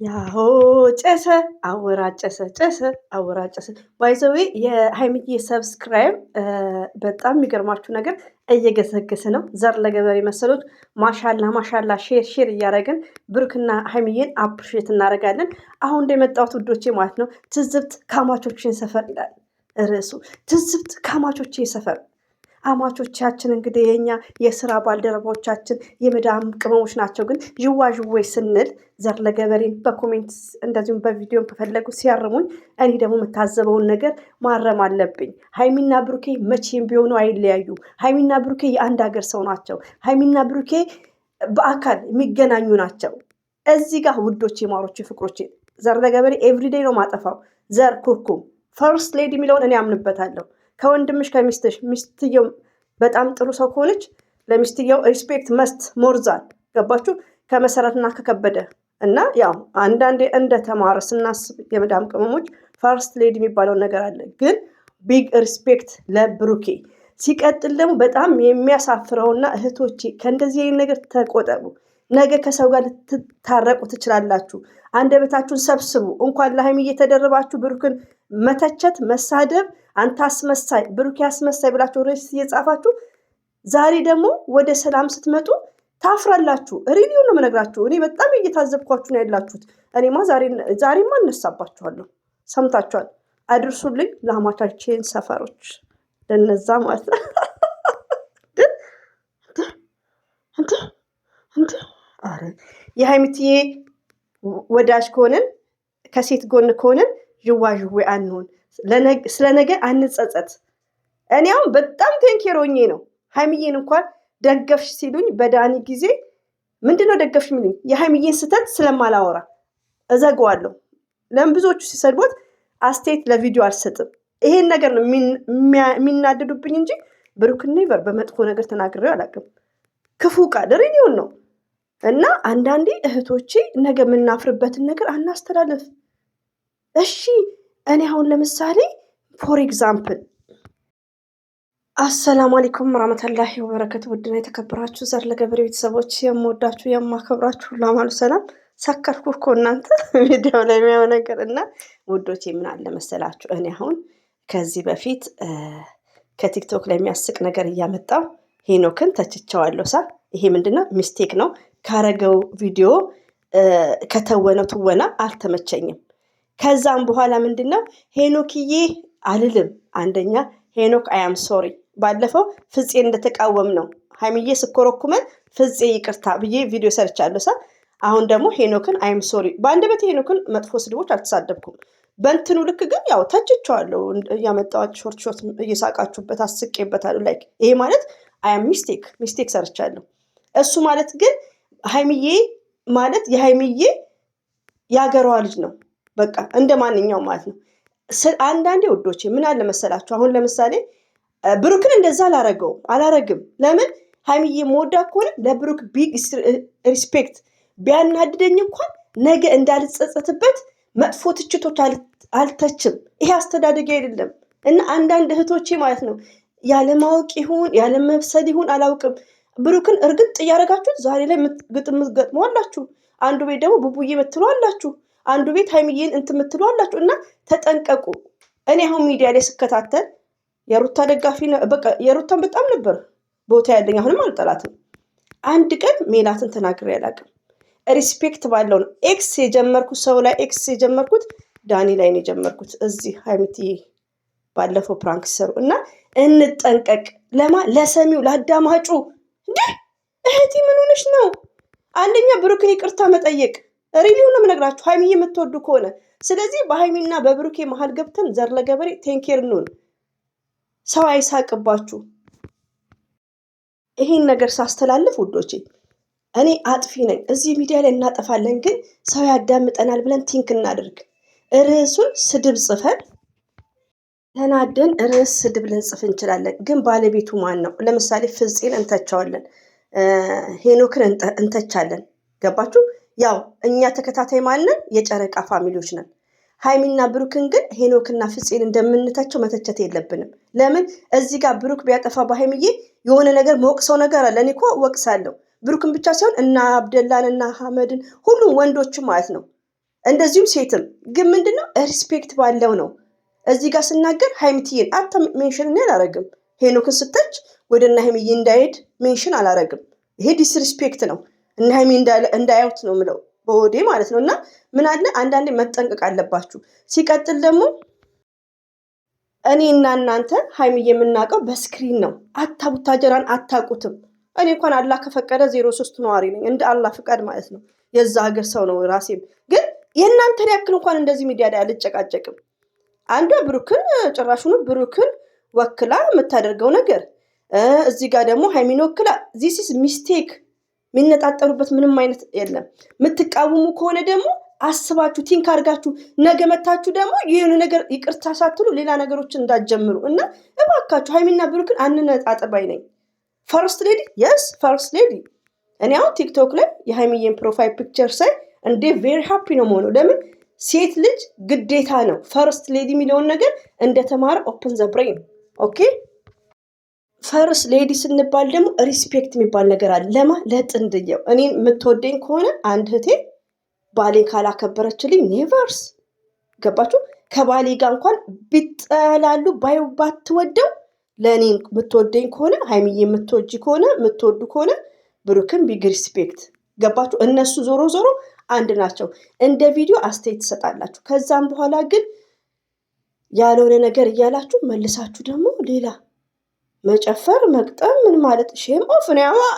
ያሆ ጨሰ አወራጨሰ ጨሰ አወራጨሰ ባይዘዌ የሃይሚዬ ሰብስክራይብ በጣም የሚገርማችሁ ነገር እየገሰገሰ ነው። ዘር ለገበሬ መሰሎች ማሻላ ማሻላ ሼር እያደረግን ብሩክና ሃይሚዬን አፕሪሼት እናደርጋለን። አሁን እንደመጣሁት ውዶቼ ማለት ነው። ትዝብት ከአማቾቼን ሰፈር ይላል ርዕሱ። ትዝብት ከአማቾቼ ሰፈር አማቾቻችን እንግዲህ የኛ የስራ ባልደረቦቻችን የመዳም ቅመሞች ናቸው። ግን ዥዋዥዌ ስንል ዘር ለገበሬን በኮሜንት እንደዚሁም በቪዲዮም ከፈለጉ ሲያርሙኝ፣ እኔ ደግሞ የምታዘበውን ነገር ማረም አለብኝ። ሀይሚና ብሩኬ መቼም ቢሆኑ አይለያዩ። ሀይሚና ብሩኬ የአንድ ሀገር ሰው ናቸው። ሀይሚና ብሩኬ በአካል የሚገናኙ ናቸው። እዚህ ጋር ውዶቼ፣ ማሮቼ፣ ፍቅሮቼ ዘር ለገበሬ ኤቭሪዴይ ነው ማጠፋው። ዘር ኩርኩም ፈርስት ሌዲ የሚለውን እኔ አምንበታለሁ። ከወንድምሽ ከሚስትሽ ሚስትየው በጣም ጥሩ ሰው ከሆነች ለሚስትየው ሪስፔክት መስት ሞርዛል። ገባችሁ? ከመሰረትና ከከበደ እና ያው አንዳንዴ እንደተማረ ስናስብ የመዳም ቅመሞች ፈርስት ሌዲ የሚባለው ነገር አለ። ግን ቢግ ሪስፔክት ለብሩኬ። ሲቀጥል ደግሞ በጣም የሚያሳፍረውና እህቶቼ ከእንደዚህ አይነት ነገር ተቆጠቡ። ነገ ከሰው ጋር ልትታረቁ ትችላላችሁ። አንደበታችሁን ሰብስቡ። እንኳን ለሀይሚ እየተደረባችሁ ብሩክን መተቸት፣ መሳደብ፣ አንተ አስመሳይ ብሩክ አስመሳይ ብላችሁ ርዕስ እየጻፋችሁ ዛሬ ደግሞ ወደ ሰላም ስትመጡ ታፍራላችሁ። ሪቪው ነው የምነግራችሁ። እኔ በጣም እየታዘብኳችሁ ነው ያላችሁት። እኔማ ዛሬማ እነሳባችኋለሁ። ሰምታችኋል። አድርሱልኝ ለአማቻችን ሰፈሮች ለነዛ ማለት ነው። አረ የሀይሚትዬ ወዳጅ ከሆንን ከሴት ጎን ከሆንን ዥዋዥዌ አንሆን። ስለ ነገ አንጸጸት። እኔ አሁን በጣም ቴንኬሮኜ ነው። ሀይሚዬን እንኳን ደገፍሽ ሲሉኝ በዳኒ ጊዜ ምንድነው ደገፍሽ የሚሉኝ? የሀይሚዬን ስህተት ስለማላወራ እዘገዋለሁ። ለምን ብዙዎቹ ሲሰድቦት አስተያየት ለቪዲዮ አልሰጥም። ይሄን ነገር ነው የሚናደዱብኝ እንጂ ብሩክን ኔቨር በመጥፎ ነገር ተናግሬው አላውቅም። ክፉ ቃል ሪኒውን ነው እና አንዳንዴ እህቶቼ ነገ የምናፍርበትን ነገር አናስተላለፍ። እሺ እኔ አሁን ለምሳሌ ፎር ኤግዛምፕል አሰላሙ አለይኩም ወራህመቱላሂ ወበረከቱ። ውድና የተከበራችሁ ዘር ለገበሬ ቤተሰቦች የምወዳችሁ የማከብራችሁ ለማሉ ሰላም። ሰከርኩ እኮ እናንተ ቪዲዮ ላይ የሚያው ነገር እና ውዶቼ ምን አለ መሰላችሁ፣ እኔ አሁን ከዚህ በፊት ከቲክቶክ ላይ የሚያስቅ ነገር እያመጣው ሄኖክን ተችቸዋለሁ። ይሄ ምንድነው ሚስቴክ ነው። ካረገው ቪዲዮ ከተወነው ትወና አልተመቸኝም። ከዛም በኋላ ምንድነው ሄኖክዬ አልልም። አንደኛ ሄኖክ አያም ሶሪ። ባለፈው ፍፄን እንደተቃወም ነው ሀይሚዬ ስኮረኩመን ፍፄ ይቅርታ ብዬ ቪዲዮ ሰርቻለሁ። አሁን ደግሞ ሄኖክን አይም ሶሪ። በአንደበቴ ሄኖክን መጥፎ ስድቦች አልተሳደብኩም። በእንትኑ ልክ ግን ያው ተችቸዋለሁ። እያመጣኋችሁ ሾርት እየሳቃችሁበት አስቄበታለሁ። ላይክ ይሄ ማለት አያም ሚስቴክ ሰርቻለሁ። እሱ ማለት ግን ሀይሚዬ ማለት የሀይሚዬ ያገሯ ልጅ ነው። በቃ እንደ ማንኛውም ማለት ነው። አንዳንዴ ውዶቼ ምን አለ መሰላችሁ፣ አሁን ለምሳሌ ብሩክን እንደዛ አላረግም። ለምን ሀይሚዬ መወዳ ከሆነ ለብሩክ ቢግ ሪስፔክት። ቢያናድደኝ እንኳን ነገ እንዳልጸጸትበት መጥፎ ትችቶች አልተችም። ይሄ አስተዳደጊ አይደለም። እና አንዳንድ እህቶቼ ማለት ነው ያለማወቅ ይሁን ያለመብሰል ይሁን አላውቅም፣ ብሩክን እርግጥ እያደረጋችሁት ዛሬ ላይ ግጥም ገጥመዋላችሁ። አንዱ ቤት ደግሞ ቡቡዬ የምትሉ አላችሁ፣ አንዱ ቤት ሀይሚዬን የምትሉ አላችሁ። እና ተጠንቀቁ። እኔ አሁን ሚዲያ ላይ ስከታተል የሩታ ደጋፊ በቃ የሩታን በጣም ነበር ቦታ ያለኝ። አሁንም አልጠላትም። አንድ ቀን ሜላትን ተናግሬ አላውቅም። ሪስፔክት ባለው ነው ኤክስ የጀመርኩት ሰው ላይ ኤክስ የጀመርኩት ዳኒ ላይ ነው የጀመርኩት። እዚህ ሀይሚትዬ ባለፈው ፕራንክ ሲሰሩ እና እንጠንቀቅ። ለሰሚው ለአዳማጩ እንዴ እህቴ ምን ሆነሽ ነው? አንደኛ ብሩክን ይቅርታ መጠየቅ ሪሊው ነው የምነግራችሁ፣ ሀይሚዬ የምትወዱ ከሆነ። ስለዚህ በሀይሚና በብሩኬ መሀል ገብተን ዘር ለገበሬ ቴንኬር እንሁን። ሰው አይሳቅባችሁ። ይሄን ነገር ሳስተላልፍ ውዶቼ እኔ አጥፊ ነኝ። እዚህ ሚዲያ ላይ እናጠፋለን፣ ግን ሰው ያዳምጠናል ብለን ቲንክ እናድርግ። ርዕሱን ስድብ ጽፈን ተናደን ርዕስ ስድብ ልንጽፍ እንችላለን፣ ግን ባለቤቱ ማን ነው? ለምሳሌ ፍፄን እንተቻዋለን፣ ሄኖክን እንተቻለን። ገባችሁ? ያው እኛ ተከታታይ ማንን የጨረቃ ፋሚሊዎች ነን። ሀይሚና ብሩክን ግን ሄኖክና ፍፄን እንደምንተቸው መተቸት የለብንም። ለምን እዚህ ጋር ብሩክ ቢያጠፋ በሀይሚዬ የሆነ ነገር መወቅሰው ነገር አለ። እኔ እኮ ወቅሳለሁ ብሩክን ብቻ ሳይሆን እና አብደላን እና ሐመድን ሁሉም ወንዶችም ማለት ነው። እንደዚሁም ሴትም ግን ምንድነው ሪስፔክት ባለው ነው። እዚህ ጋር ስናገር ሀይሚትዬን አታ ሜንሽን እኔ አላረግም። ሄኖክን ስተች ወደ እነ ሀይሚዬ እንዳይሄድ ሜንሽን አላረግም። ይሄ ዲስሪስፔክት ነው። እነ ሀይሚ እንዳያዩት ነው ምለው በወዴ ማለት ነው። እና ምን አለ አንዳንዴ መጠንቀቅ አለባችሁ። ሲቀጥል ደግሞ እኔ እና እናንተ ሀይሚዬ የምናውቀው በስክሪን ነው። ቡታጀራን አታውቁትም። እኔ እንኳን አላህ ከፈቀደ 03 ነዋሪ ነኝ፣ እንደ አላህ ፍቃድ ማለት ነው። የዛ ሀገር ሰው ነው ራሴም። ግን የእናንተን ያክል እንኳን እንደዚህ ሚዲያ ላይ አልጨቃጨቅም። አንዷ ብሩክን ጭራሹኑ ብሩክን ወክላ የምታደርገው ነገር እዚህ ጋር ደግሞ ሀይሚን ወክላ ዚስ ሚስቴክ። የሚነጣጠሩበት ምንም አይነት የለም። የምትቃወሙ ከሆነ ደግሞ አስባችሁ ቲንክ አድርጋችሁ ነገ መታችሁ ደግሞ ይህን ነገር ይቅርታ ሳትሉ ሌላ ነገሮችን እንዳትጀምሩ እና እባካችሁ ሀይሚና ብሩክን አንነጣጥር ባይ ነኝ። ፈርስት ሌዲ የስ ፈርስት ሌዲ። እኔ አሁን ቲክቶክ ላይ የሀይሚዬን ፕሮፋይል ፒክቸር ሳይ እንዴ ቬሪ ሃፒ ነው መሆነው። ለምን ሴት ልጅ ግዴታ ነው ፈርስት ሌዲ የሚለውን ነገር እንደተማረ ኦፕን ዘ ብሬን ኦኬ። ፈርስት ሌዲ ስንባል ደግሞ ሪስፔክት የሚባል ነገር አለ። ለማ ለጥንድየው እኔን የምትወደኝ ከሆነ አንድ እህቴ ባሌን ካላከበረችልኝ ኔቨርስ ገባችሁ። ከባሌ ጋር እንኳን ቢጠላሉ ባትወደው ለእኔ የምትወደኝ ከሆነ ሀይሚዬ የምትወጂ ከሆነ የምትወዱ ከሆነ ብሩክን ቢግ ሪስፔክት ገባችሁ። እነሱ ዞሮ ዞሮ አንድ ናቸው። እንደ ቪዲዮ አስተያየት ትሰጣላችሁ። ከዛም በኋላ ግን ያልሆነ ነገር እያላችሁ መልሳችሁ ደግሞ ሌላ መጨፈር መቅጠም ምን ማለት ሼም ኦፍ።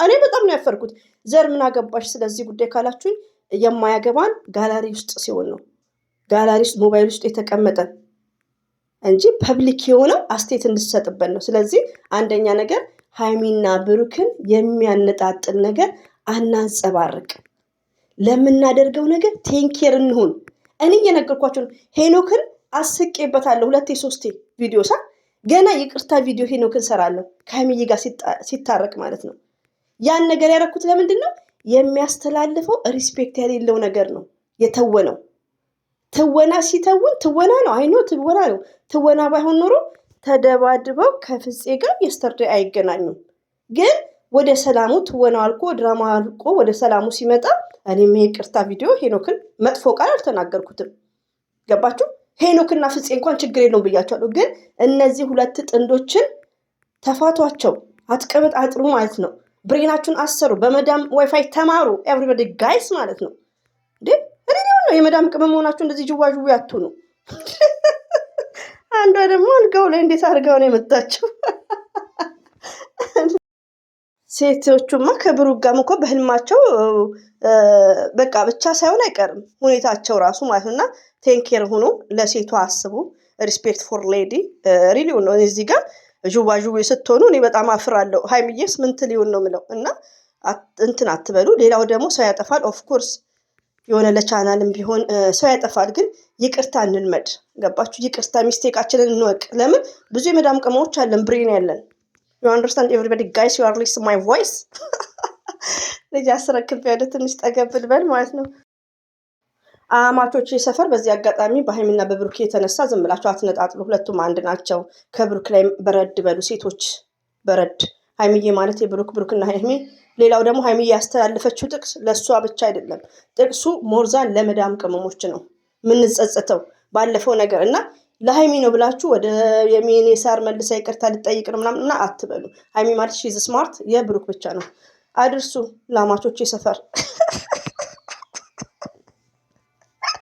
እኔ በጣም ነው ያፈርኩት። ዘር ምን አገባሽ ስለዚህ ጉዳይ ካላችሁኝ የማያገባን ጋላሪ ውስጥ ሲሆን ነው። ጋላሪ ውስጥ ሞባይል ውስጥ የተቀመጠ እንጂ ፐብሊክ የሆነው አስተያየት እንድትሰጥበት ነው። ስለዚህ አንደኛ ነገር ሀይሚና ብሩክን የሚያነጣጥል ነገር አናንጸባርቅ። ለምናደርገው ነገር ቴንኬር እንሁን። እኔ እየነገርኳቸው ነው። ሄኖክን አስቄበታለሁ 2-3 ቪዲዮ ገና ይቅርታ ቪዲዮ ሄኖክን ሰራለሁ ከሀይሚዬ ጋር ሲታረቅ ማለት ነው። ያን ነገር ያደረኩት ለምንድን ነው? የሚያስተላልፈው ሪስፔክት የሌለው ነገር ነው የተወነው። ትወና ሲተውን ትወና ነው። አይኖ ትወና ነው። ትወና ባይሆን ኖሮ ተደባድበው ከፍፄ ጋር የስተርዳይ አይገናኙም። ግን ወደ ሰላሙ ትወናው አልቆ ድራማ አልቆ ወደ ሰላሙ ሲመጣ እኔም ይቅርታ ቪዲዮ ሄኖክን መጥፎ ቃል አልተናገርኩትም። ገባችሁ? ሄኖክና ፍፄ እንኳን ችግር የለውም ብያቸዋለሁ። ግን እነዚህ ሁለት ጥንዶችን ተፋቷቸው፣ አትቀበጥ አጥሩ ማለት ነው። ብሬናችሁን አሰሩ፣ በመዳም ዋይፋይ ተማሩ። ኤቭሪባዲ ጋይስ ማለት ነው። እንዴ ሪዲዮ ነው የመዳም ቅመም መሆናችሁ እንደዚህ ጅዋጅው ያትኑ። አንዷ ደግሞ አልጋው ላይ እንዴት አድርጋው ነው የመጣችው? ሴቶቹማ ከብሩክ ጋርም እኮ በህልማቸው በቃ ብቻ ሳይሆን አይቀርም ሁኔታቸው ራሱ ማለት ነውና ቴንኬር ሆኖ ለሴቷ አስቡ። ሪስፔክት ፎር ሌዲ ሪሊው ነው። እዚህ ጋር ዥዋዥዌ ስትሆኑ እኔ በጣም አፍራለሁ። ሀይሚዬስ ምን ትሊውን ነው የምለው እና እንትን አትበሉ። ሌላው ደግሞ ሰው ያጠፋል። ኦፍኮርስ የሆነ ለቻናልም ቢሆን ሰው ያጠፋል። ግን ይቅርታ እንልመድ። ገባችሁ? ይቅርታ ሚስቴካችንን እንወቅ። ለምን ብዙ የመዳም ቅመሞች አለን ብሬን ያለን። you understand everybody guys, you are listening my voice ልጅ አስረክብ ያለ ትንሽ ጠገብል በል ማለት ነው። አማቾች ሰፈር በዚህ አጋጣሚ በሀይሚና በብሩክ የተነሳ ዝም ብላችሁ አትነጣጥሉ። ሁለቱም አንድ ናቸው። ከብሩክ ላይ በረድ በሉ ሴቶች፣ በረድ። ሀይሚዬ ማለት የብሩክ ብሩክና ሀይሚ። ሌላው ደግሞ ሀይሚዬ ያስተላልፈችው ጥቅስ ለእሷ ብቻ አይደለም። ጥቅሱ ሞርዛን ለመዳም ቅመሞች ነው የምንጸጸተው ባለፈው ነገር እና ለሀይሚ ነው ብላችሁ ወደ የሚኔ ሳር መልሳ ይቅርታ ልጠይቅ ነው ምናምን አትበሉ። ሀይሚ ማለት ሺዝ ስማርት የብሩክ ብቻ ነው። አድርሱ ለአማቾች ሰፈር